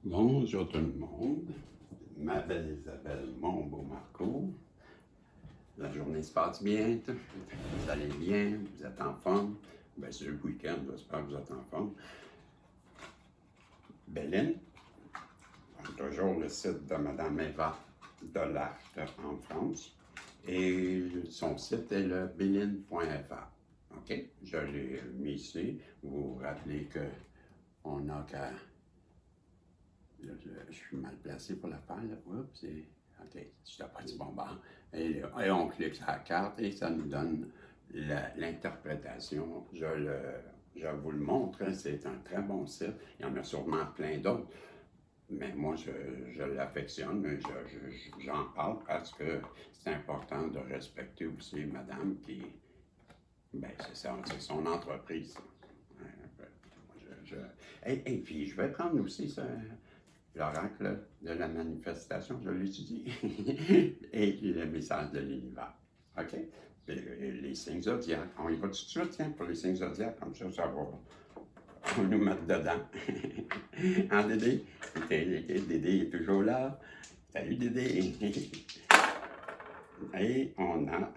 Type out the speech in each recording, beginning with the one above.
Bonjour tout le monde, ma belle Isabelle, mon beau Marco. La journée se passe bien, vous allez bien, vous êtes en forme. Ben, c'est le week-end, j'espère que vous êtes en forme. Béline, toujours le site de Mme Eva Delarte en France. Et son site est le béline.fr. OK? Je l'ai mis ici. Vous vous rappelez qu'on n'a qu'à. Je suis mal placé pour la faire, là. Oups, c'est. OK, je n'ai pas dit bon bord. Et on clique sur la carte et ça nous donne l'interprétation. Je vous le montre, hein, c'est un très bon site. Il y en a sûrement plein d'autres. Mais moi, je l'affectionne, j'en parle parce que c'est important de respecter aussi madame qui. Ben, c'est son entreprise. Et puis, je vais prendre aussi ça, l'oracle de la manifestation, je l'étudie, et le message de l'univers. OK? Les signes zodiaques. On y va tout de suite, tiens, pour les signes zodiaques, comme ça va nous mettre dedans. Hein, Dédé? Dédé est toujours là. Salut, Dédé! Et on a,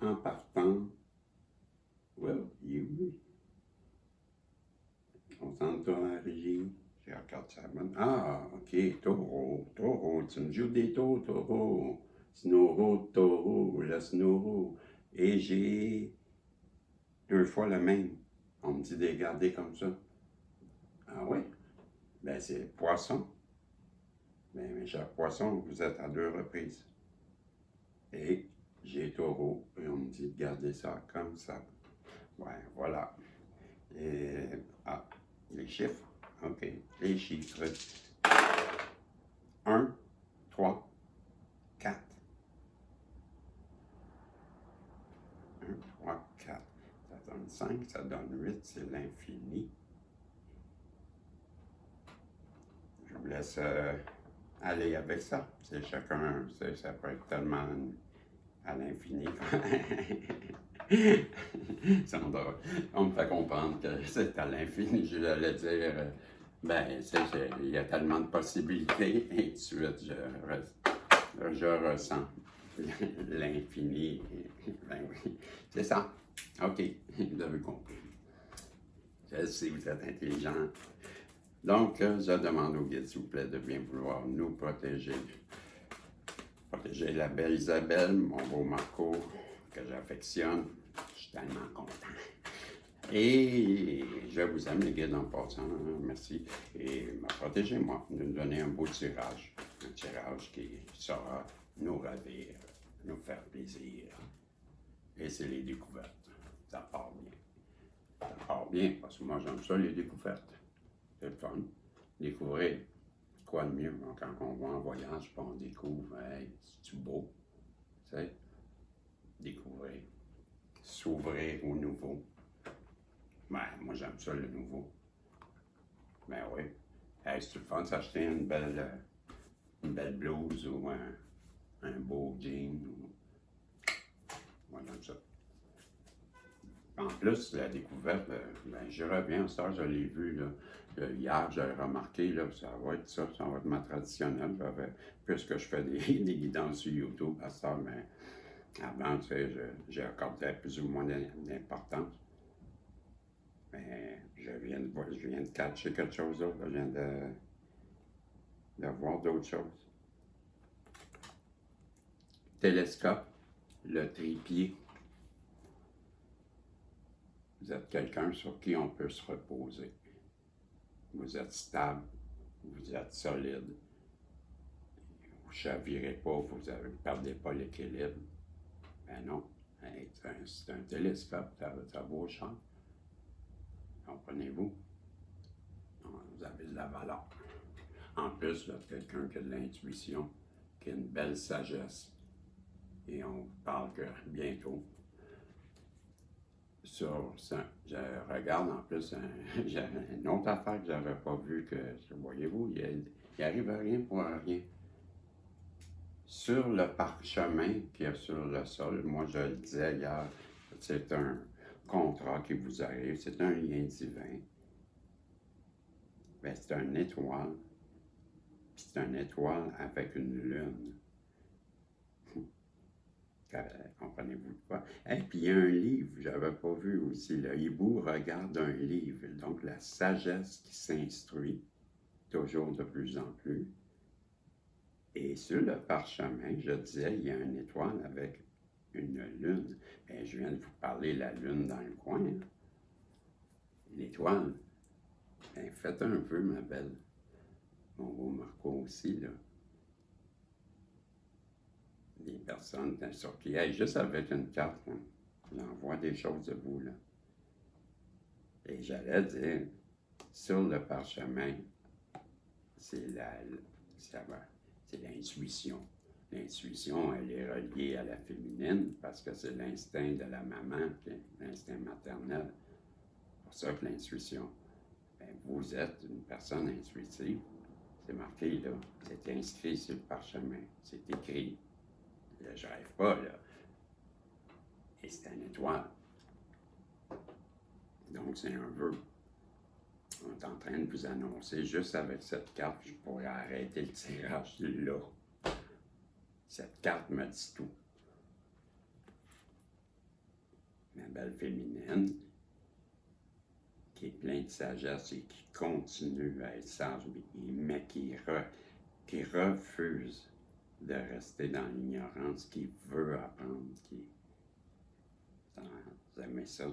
en partant, well, you. On s'en tourne à la régie. Je regarde ça. Ah, ok, taureau. Tu me joues des taureaux. Taureau, le snoro. Et j'ai 2 fois le même. On me dit de les garder comme ça. Ah oui? Ben, c'est poisson. Ben, mes chers poissons, vous êtes à 2 reprises. Et j'ai taureau. Et on me dit de garder ça comme ça. Ouais, voilà. Et, les chiffres. OK. Les chiffres. 1, 3, 4. 1, 3, 4. Ça donne 5, ça donne 8, c'est l'infini. Je vous laisse aller avec ça. C'est chacun, ça peut être tellement à l'infini. Sandra, on me fait comprendre que c'est à l'infini. Je l'allais dire, ben, il y a tellement de possibilités, et tout de suite, je ressens l'infini. Ben oui, c'est ça. OK, vous avez compris. Je sais, vous êtes intelligent. Donc, je demande au guide, s'il vous plaît, de bien vouloir nous protéger. Protéger la belle Isabelle, mon beau Marco, que j'affectionne. Je suis tellement content. Et je vous aime, les guides, en passant. Merci. Et protégez-moi, de nous donner un beau tirage. Un tirage qui saura nous ravir, nous faire plaisir. Et c'est les découvertes. Ça part bien. Ça part bien, parce que moi, j'aime ça, les découvertes. C'est le fun. Découvrir quoi de mieux quand on va en voyage, puis on découvre, hey, c'est-tu beau? Tu sais, découvrir, s'ouvrir au nouveau. Ben, moi, j'aime ça, le nouveau. Ben oui. Hey, c'est le fun de s'acheter une belle blouse ou un beau jean. Moi, j'aime ça. En plus, la découverte, ben, je reviens, ça, je l'ai vu, là. Hier, j'ai remarqué, là, ça va être ça va être ma traditionnelle. Puisque je fais des guidances sur YouTube, à ça, mais avant, tu sais, j'ai accordé plus ou moins d'importance. Mais je viens de catcher quelque chose d'autre, je viens de voir d'autres choses. Télescope, le trépied. Vous êtes quelqu'un sur qui on peut se reposer. Vous êtes stable, vous êtes solide, vous ne chavirez pas, vous ne perdez pas l'équilibre. Ben non, c'est un télescope, ça vaut cher. Comprenez-vous? Vous avez de la valeur. En plus, vous êtes quelqu'un qui a de l'intuition, qui a une belle sagesse. Et on parle que bientôt, sur ça, je regarde en plus une autre affaire que je n'avais pas vue, que, voyez-vous, il n'arrive rien pour rien. Sur le parchemin qu'il y a sur le sol, moi je le disais hier, c'est un contrat qui vous arrive, c'est un lien divin. Ben, c'est une étoile. Puis c'est une étoile avec une lune. Comprenez-vous de quoi? Et puis il y a un livre, je n'avais pas vu aussi, le hibou regarde un livre, donc la sagesse qui s'instruit, toujours de plus en plus. Et sur le parchemin, je disais, il y a une étoile avec une lune. Bien, je viens de vous parler de la lune dans le coin. Hein. L'étoile. Bien, faites un peu, ma belle. Mon beau Marco aussi, là. Des personnes sur qui, hey, juste avec une carte, hein, j'envoie des choses de vous, là. Et j'allais dire, sur le parchemin, c'est l'intuition. L'intuition, elle est reliée à la féminine parce que c'est l'instinct de la maman, l'instinct maternel. C'est pour ça que l'intuition, ben, vous êtes une personne intuitive. C'est marqué là, c'est inscrit sur le parchemin, c'est écrit. Là, je rêve pas, là. Et c'est une étoile. Donc, c'est un vœu. On est en train de vous annoncer, juste avec cette carte, je pourrais arrêter le tirage là. Cette carte me dit tout. Ma belle féminine, qui est pleine de sagesse et qui continue à être sage, mais qui refuse de rester dans l'ignorance, qui veut apprendre, vous aimez ça,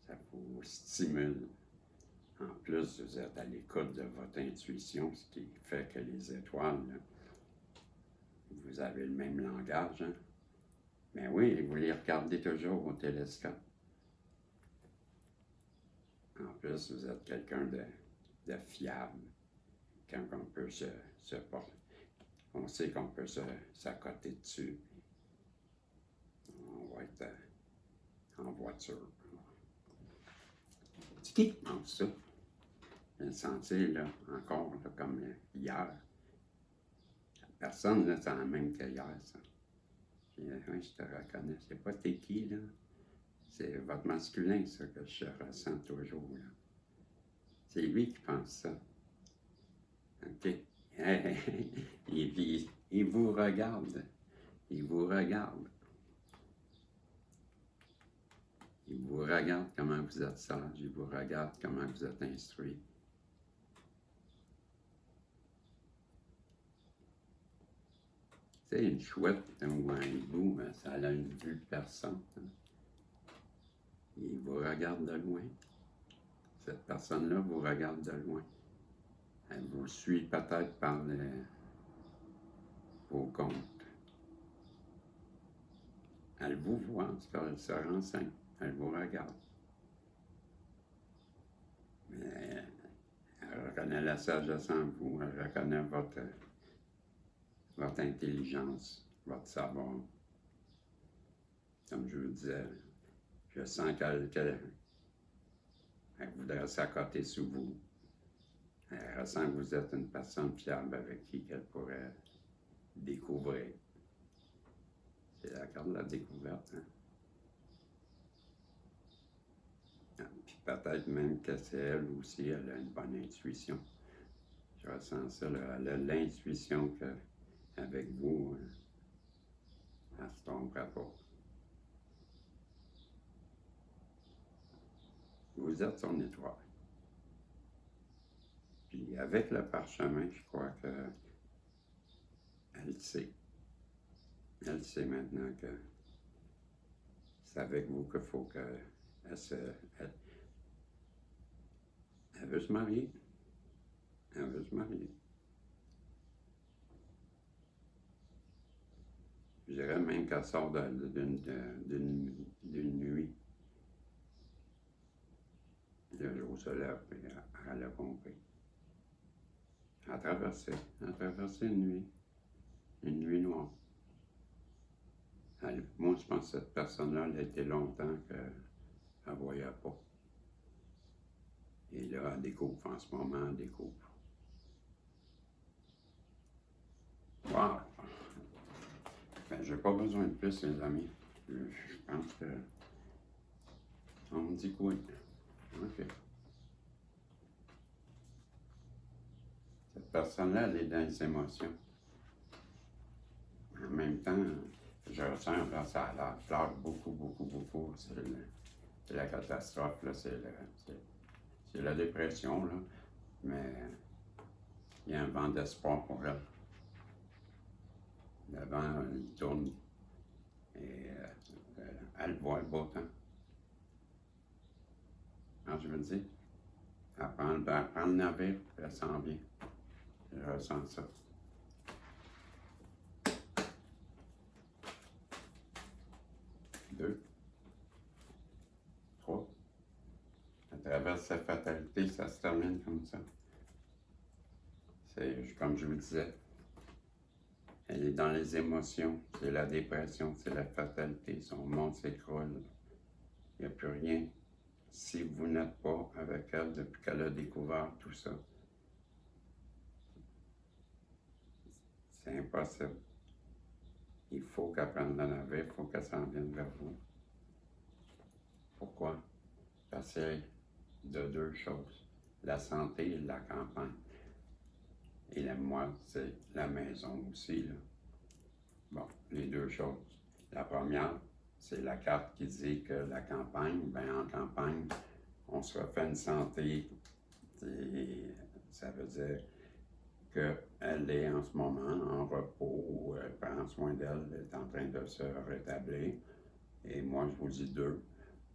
ça vous stimule. En plus, vous êtes à l'écoute de votre intuition, ce qui fait que les étoiles, là, vous avez le même langage, hein? Mais oui, vous les regardez toujours au télescope. En plus, vous êtes quelqu'un de fiable, quand on peut se porter. On sait qu'on peut s'accoter dessus. On va être en voiture. C'est qui qui pense ça? Je le sentais, là, encore, là, comme hier. Personne, là, c'est la même qu'hier, ça. Puis, oui, je te reconnais. C'est pas t'es qui, là? C'est votre masculin, ça, que je ressens toujours, là. C'est lui qui pense ça. OK? Il vous regarde. Il vous regarde. Il vous regarde comment vous êtes sage. Il vous regarde comment vous êtes instruit. Tu sais, une chouette ou un hibou, ça a une vue perçante. Hein? Il vous regarde de loin. Cette personne-là vous regarde de loin. Elle vous suit peut-être par vos comptes. Elle vous voit, en tout cas, elle se renseigne. Elle vous regarde. Mais elle reconnaît la sagesse en vous. Elle reconnaît votre intelligence, votre savoir. Comme je vous disais, je sens qu'elle voudrait s'accoter sous vous. Elle ressent que vous êtes une personne fiable avec qui elle pourrait découvrir. C'est la carte de la découverte. Hein? Puis peut-être même que c'est elle aussi, elle a une bonne intuition. Je ressens ça, là, elle a l'intuition qu'avec vous, elle ne se tromperait pas. Vous êtes son étoile. Puis avec le parchemin, je crois qu'elle sait. Elle sait maintenant que c'est avec vous qu'il faut qu'elle elle veut se marier. Elle veut se marier. Je dirais même qu'elle sort d'une nuit. Le jour se lève et elle a compris. Elle a traversé une nuit noire. Moi, je pense que cette personne-là, elle a été longtemps qu'elle ne voyait pas. Et là, elle découvre, en ce moment, elle découvre. Wow! Ben, j'ai pas besoin de plus, les amis. Je pense que on me dit quoi? OK. Cette personne-là, elle est dans les émotions. En même temps, je ressens, là, ça a l'air pleure beaucoup, beaucoup, beaucoup. C'est la catastrophe, là, c'est la dépression, là. Mais il y a un vent d'espoir pour elle. Le vent, il tourne et elle voit le beau temps. Quand je veux dire, elle prend le navire, puis elle s'en vient. Je ressens ça. 2, 3. À travers sa fatalité, ça se termine comme ça. C'est comme je vous disais, elle est dans les émotions, c'est la dépression, c'est la fatalité, son monde s'écroule. Il n'y a plus rien. Si vous n'êtes pas avec elle depuis qu'elle a découvert tout ça, c'est impossible. Il faut qu'elle prenne le navire, il faut qu'elle s'en vienne vers vous. Pourquoi? Parce que de deux choses, la santé et la campagne. Et moi, c'est la maison aussi, là. Bon, les deux choses. La première, c'est la carte qui dit que la campagne, bien en campagne, on se refait une santé. Et ça veut dire qu'elle est en ce moment en repos, elle prend soin d'elle, elle est en train de se rétablir. Et moi, je vous dis deux,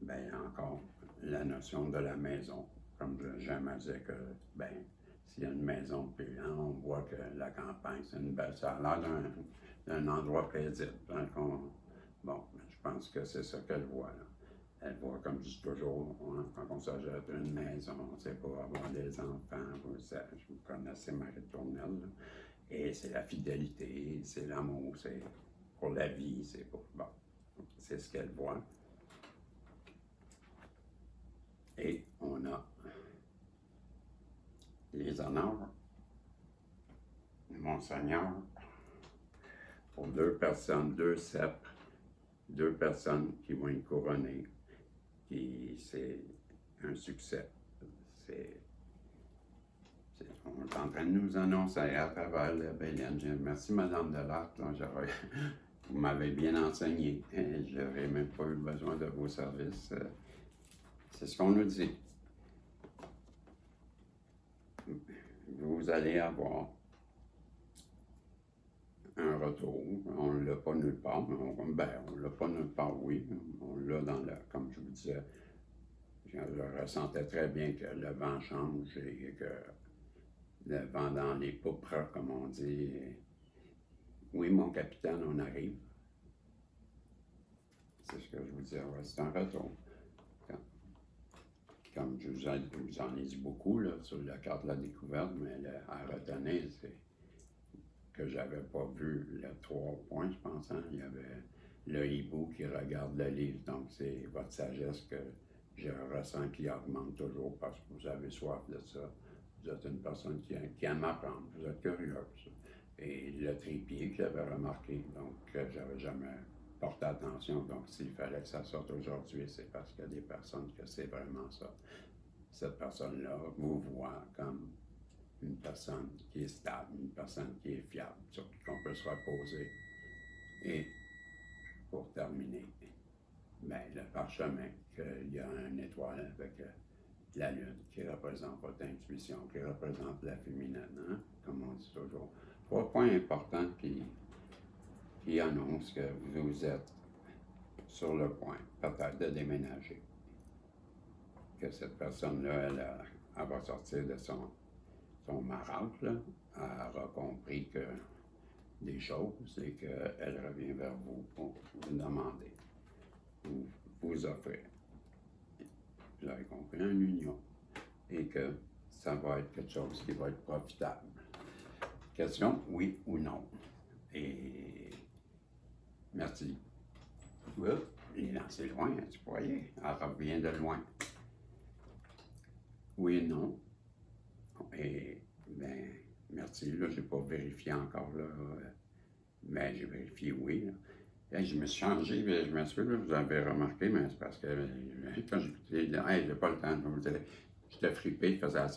bien encore la notion de la maison. Comme j'aime à dire que, bien, s'il y a une maison, puis hein, on voit que la campagne, c'est une belle, ça a l'air d'un endroit paisible. Donc bon, je pense que c'est ça qu'elle voit, là. Elle voit, comme je dis toujours, hein, quand on s'achète une maison, c'est pour avoir des enfants, je vous connaissais Marie Tournelle, là. Et c'est la fidélité, c'est l'amour, c'est pour la vie, c'est pour, bon, c'est ce qu'elle voit. Et on a les honneurs, Monseigneur, pour deux personnes, deux sceptres, deux personnes qui vont être couronnées, c'est un succès. On est en train de nous annoncer à travers la Bélienne. Merci, Madame Delattre, vous m'avez bien enseigné. Je n'aurais même pas eu besoin de vos services. C'est ce qu'on nous dit. Vous allez avoir un retour. On ne l'a pas nulle part, mais on ne l'a pas nulle part, oui. On l'a dans le, comme je vous disais, je le ressentais très bien que le vent change et que le vent dans les pourpres, comme on dit. Oui, mon capitaine, on arrive. C'est ce que je vous disais, ouais, c'est un retour. Comme je vous en ai dit beaucoup là, sur la carte de la découverte, mais à retenir, c'est que j'avais pas vu les 3 points, je pense. Hein? Il y avait le hibou qui regarde le livre, donc c'est votre sagesse que je ressens qui augmente toujours parce que vous avez soif de ça. Vous êtes une personne qui aime apprendre, vous êtes curieuse. Et le trépied que j'avais remarqué, donc j'avais jamais porté attention, donc s'il fallait que ça sorte aujourd'hui, c'est parce qu'il y a des personnes que c'est vraiment ça. Cette personne-là vous voit comme une personne qui est stable, une personne qui est fiable, sur qui on peut se reposer. Et pour terminer, bien, le parchemin, qu'il y a une étoile avec la lune qui représente votre intuition, qui représente la féminine, hein? Comme on dit toujours. 3 points importants qui annoncent que vous êtes sur le point, peut-être de déménager. Que cette personne-là, elle va sortir de son marasme, là. Elle a compris que des choses et qu'elle revient vers vous pour vous demander, vous offrir. Vous avez compris, une union. Et que ça va être quelque chose qui va être profitable. Question, oui ou non? Et merci. Oui, il est lancé loin, hein, tu voyais. Elle revient de loin. Oui et non. Et, bien, merci. Là, je n'ai pas vérifié encore, là. Mais j'ai vérifié oui. Là. Et je me suis changé, je m'assure, vous avez remarqué, mais c'est parce que quand j'ai écouté, hey, j'ai pas le temps, je vous disais, j'étais frippé, il faisait assez